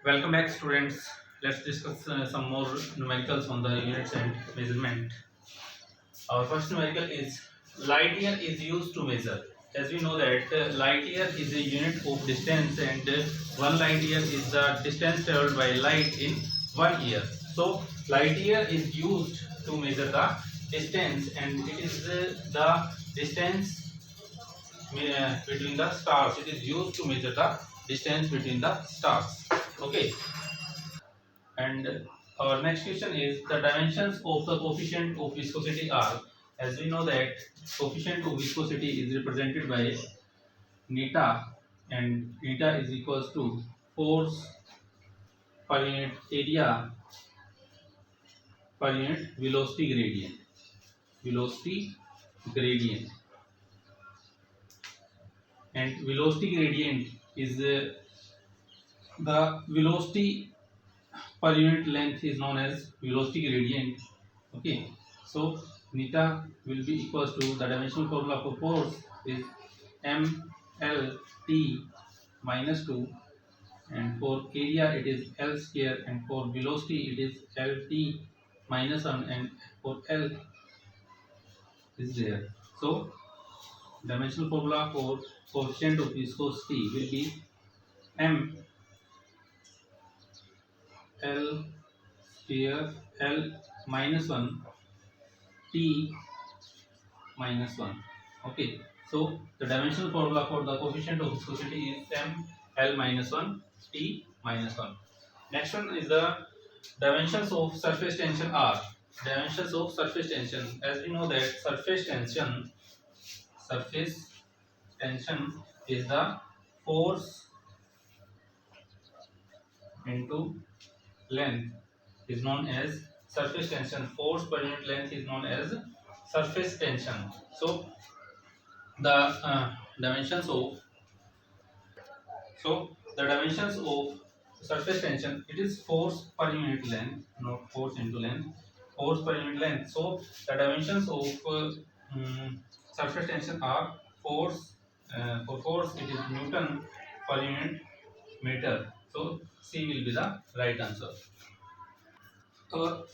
Welcome back, students. Let's discuss some more numericals on the units and measurement. Our first numerical is light year is used to measure. As we know that light year is a unit of distance, and one light year is the distance traveled by light in 1 year. So light year is used to measure the distance, and it is the distance between the stars. It is used to measure the distance between the stars. Okay. And our next question is the dimensions of the coefficient of viscosity are. As we know that coefficient of viscosity is represented by neta, and neta is equals to force per unit area per unit velocity gradient. Velocity gradient, and velocity gradient is the velocity per unit length is known as velocity gradient. Okay, so neta will be equals to the dimensional formula for force is mlt minus 2, and for area it is L square, and for velocity it is lt minus 1, and for L is there. So dimensional formula for coefficient of viscosity will be m L square L minus 1 t minus 1. Okay, so the dimensional formula for the coefficient of viscosity is m L minus 1 t minus 1. Next one is the dimensions of surface tension are. Dimensions of surface tension, as we know that surface tension is the force into length is known as surface tension. Force per unit length is known as surface tension. So the dimensions of the dimensions of surface tension, it is force per unit length, not force into length. Force per unit length. So the dimensions of surface tension are force. For force, it is Newton per unit meter. So C will be the right answer.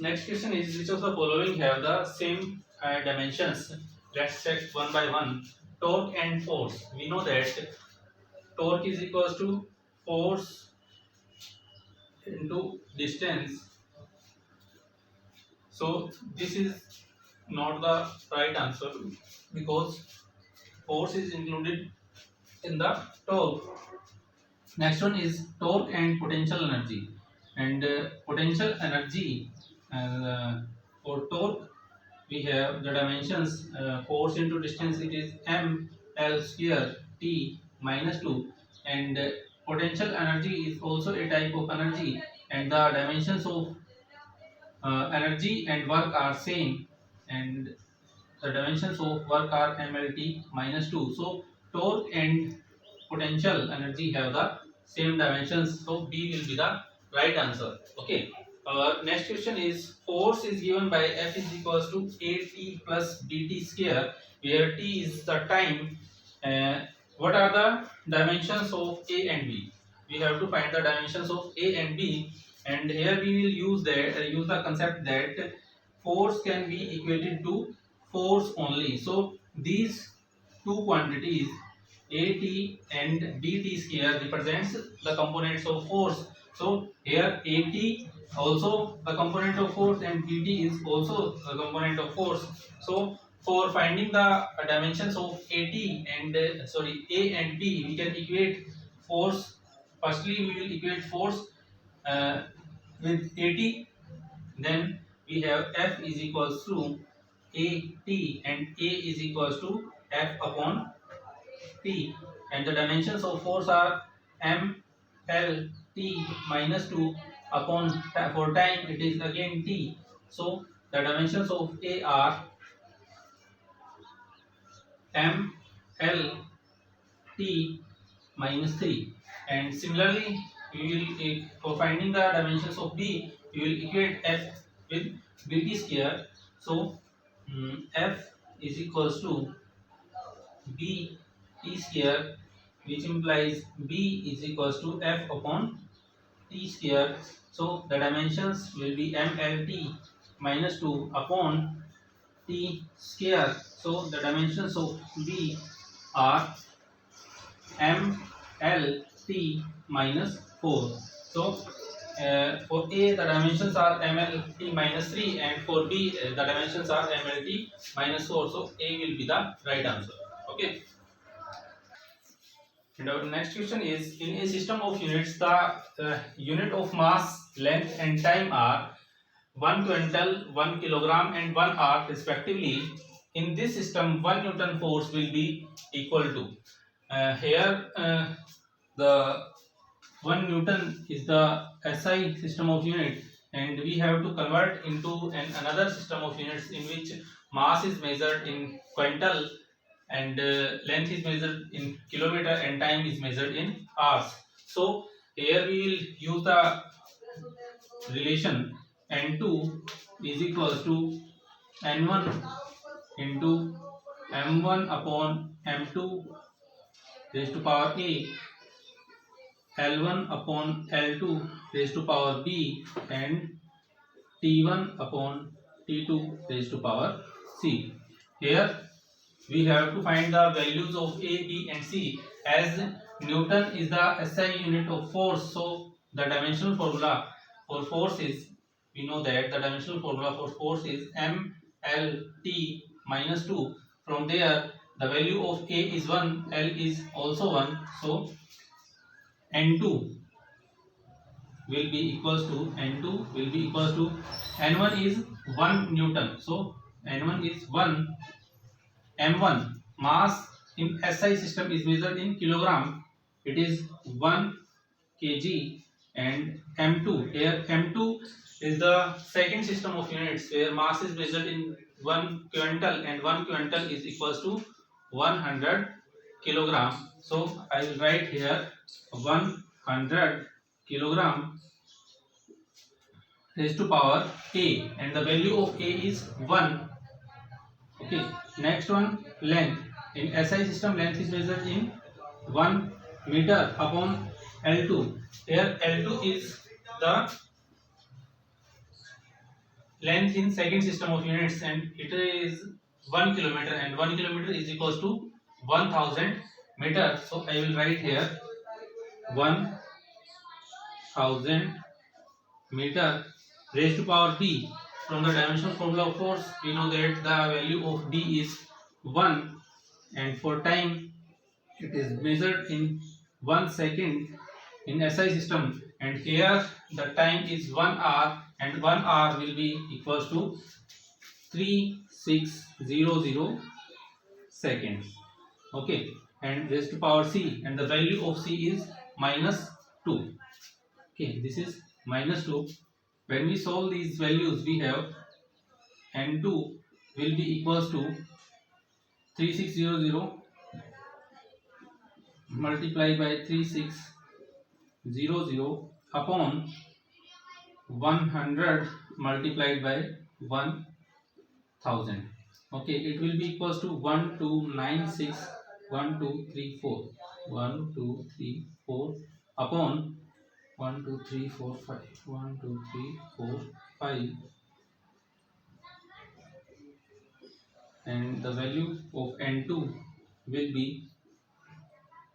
Next question is which of the following have the same dimensions? Let's check one by one. Torque and force. We know that torque is equals to force into distance. So this is not the right answer because force is included in the torque. Next one is torque and potential energy. And potential energy for torque, we have the dimensions force into distance, it is m L square t minus 2, and potential energy is also a type of energy, and the dimensions of energy and work are same, and the dimensions of work are mlt minus 2. So torque and potential energy have the same dimensions, so B will be the right answer. Okay. Next question is force is given by F is equals to at plus dt square, where t is the time. What are the dimensions of A and B? We have to find the dimensions of A and B, and here we will use the concept that force can be equated to force only. So these two quantities at and dt square represents the components of force. So here at also the component of force, and dt is also the component of force. So for finding the dimensions of at and A and B, we can equate force. Firstly, we will equate force uh, with at. Then we have F is equals to at, and A is equals to F upon T, and the dimensions of force are m L T minus 2 upon for time it is again T. So the dimensions of A are m L T minus 3, and similarly we will for finding the dimensions of B, we will equate F with BT square. So F is equals to B T square, which implies B is equals to F upon t square. So the dimensions will be mlt minus 2 upon t square. So the dimensions of b are mlt minus 4. So for A the dimensions are mlt minus 3, and for B the dimensions are mlt minus 4. So A will be the right answer. Okay. And our next question is, in a system of units, the unit of mass, length and time are 1 quintal, 1 kilogram and 1 hour respectively. In this system, 1 Newton force will be equal to. Here the 1 Newton is the SI system of unit, and we have to convert into another system of units in which mass is measured in quintal, and length is measured in kilometer, and time is measured in hours. So here we will use the relation n2 is equals to n1 into m1 upon m2 raised to power a, L1 upon L2 raised to power b, and T1 upon T2 raised to power c. Here we have to find the values of A, B and C. As Newton is the SI unit of force, so the dimensional formula for force is, we know that the dimensional formula for force is mLT minus 2. From there the value of A is 1, L is also 1, so N2 will be equals to N1 is 1 Newton, so N1 is 1. M1 mass in SI system is measured in kilogram, it is 1 kg, and M2, here M2 is the second system of units where mass is measured in 1 quintal, and 1 quintal is equals to 100 kilogram. So I will write here 100 kilogram raised to power A, and the value of A is 1. Okay, next one, length. In SI system, length is measured in 1 meter upon L2. Here L2 is the length in second system of units, and it is 1 kilometer, and 1 kilometer is equals to 1000 meter. So I will write here 1000 meter raised to power b. From the dimensional formula of force, we know that the value of b is 1, and for time it is measured in 1 second in SI system, and here the time is 1 hour, and 1 hour will be equals to 3600 seconds. Okay, and raised to power c, and the value of c is minus 2. Okay, this is minus 2. When we solve these values, we have n2 will be equals to 3600 multiplied by 3600 upon 100 multiplied by 1000. Okay, it will be equals to 1296 1234 1234 upon 1 2 3 4 5 1 2 3 4 5, and the value of n2 will be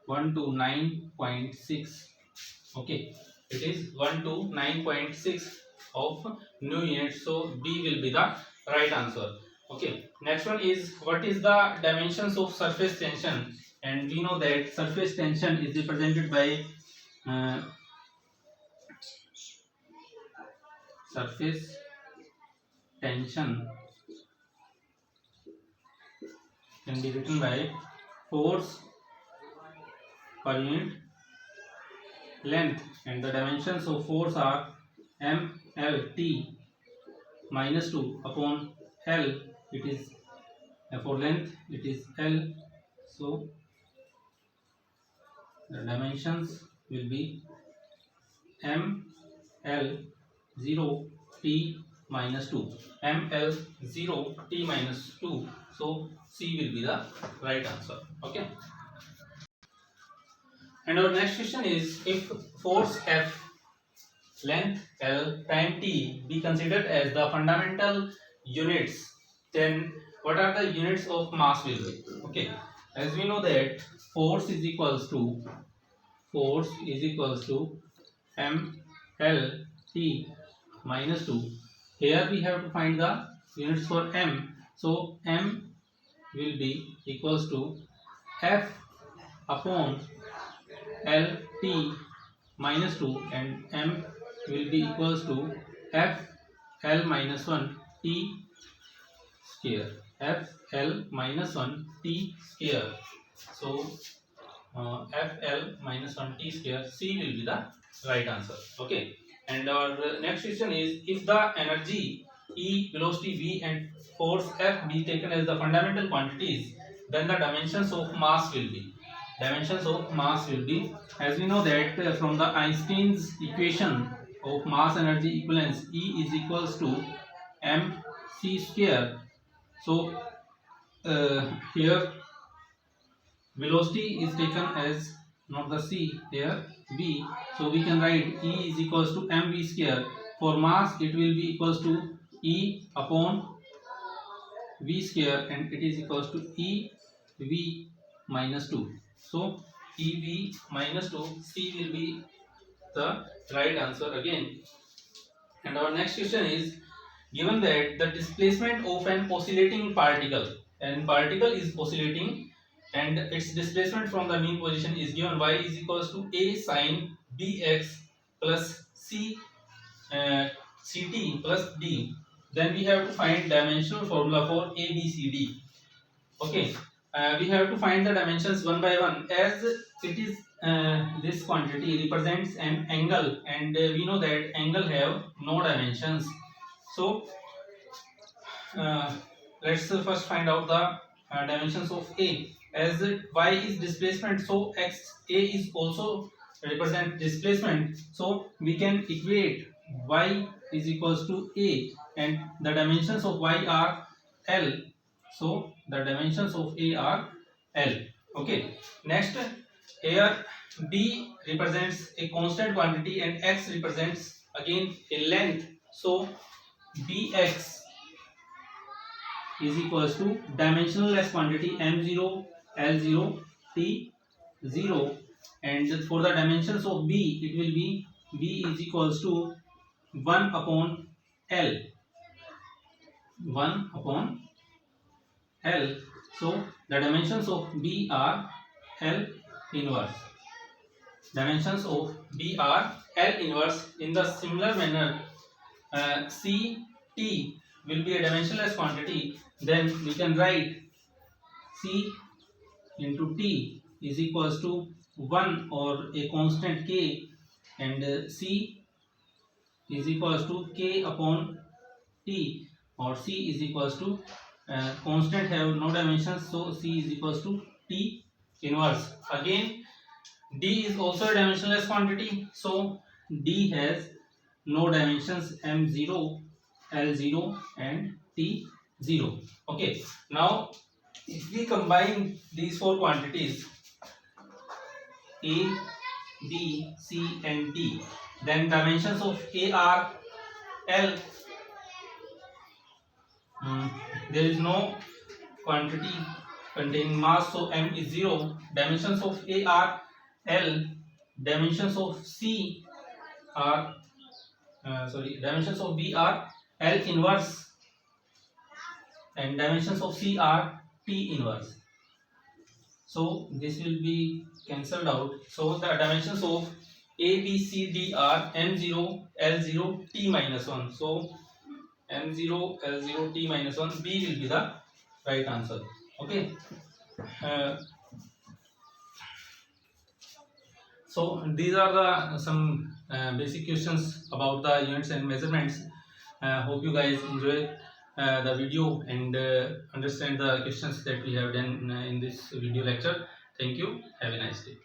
129.6. okay, it is 129.6 of new units, so B will be the right answer. Okay, next one is, what is the dimensions of surface tension? And we know that surface tension is represented by surface tension can be written by force per unit length, and the dimensions of force are mlt minus 2 upon L. It is for length it is L, so the dimensions will be ml 0t minus 2, ml 0t minus 2, so C will be the right answer. Okay, and our next question is, if force F length L time T be considered as the fundamental units, then what are the units of mass will be? Okay, as we know that force is equals to m L T minus 2. Here we have to find the units for m. So m will be equals to F upon L T minus 2, and m will be equals to F L minus 1 T square. F L minus 1 T square. So F L minus 1 T square, C will be the right answer. Okay, and our next question is, if the energy E, velocity V and force F be taken as the fundamental quantities, then the dimensions of mass will be. As we know that from the Einstein's equation of mass energy equivalence, E is equals to mc square. So here velocity is taken as not the c, here v, so we can write E is equals to mv square. For mass it will be equals to E upon v square, and it is equals to ev minus 2. So ev minus 2, c will be the right answer again. And our next question is, given that the displacement of an oscillating particle, and particle is oscillating and its displacement from the mean position is given, y is equals to a sine bx plus c ct plus d, then we have to find dimensional formula for a b c d. Okay, we have to find the dimensions one by one, as it is this quantity represents an angle, and we know that angle have no dimensions. So let's first find out the dimensions of a. As y is displacement, so x a is also represent displacement, so we can equate y is equals to a, and the dimensions of y are L, so the dimensions of a are L. Okay, next, here d represents a constant quantity and x represents again a length, so bx is equals to dimensionless quantity m0 l0 t0, and for the dimensions of b it will be b is equals to 1 upon l, so the dimensions of b are L inverse. In the similar manner, ct will be a dimensionless quantity, then we can write c into t is equals to 1 or a constant k, and c is equals to k upon t, or c is equals to constant have no dimensions, so c is equals to t inverse. Again, d is also a dimensionless quantity, so d has no dimensions, m0 l0 and t0. Okay, now if we combine these four quantities a, b, c and d, then dimensions of a are L. There is no quantity containing mass, so m is 0. Dimensions of a are L. Dimensions of c are dimensions of b are L inverse, and dimensions of c are t inverse. So this will be cancelled out. So the dimensions of a, b, c, d are m0 l0 t minus 1. So m0 l0 t minus 1, b will be the right answer. Okay, so these are the some basic questions about the units and measurements. Hope you guys enjoy the video and understand the questions that we have done in this video lecture. Thank you. Have a nice day.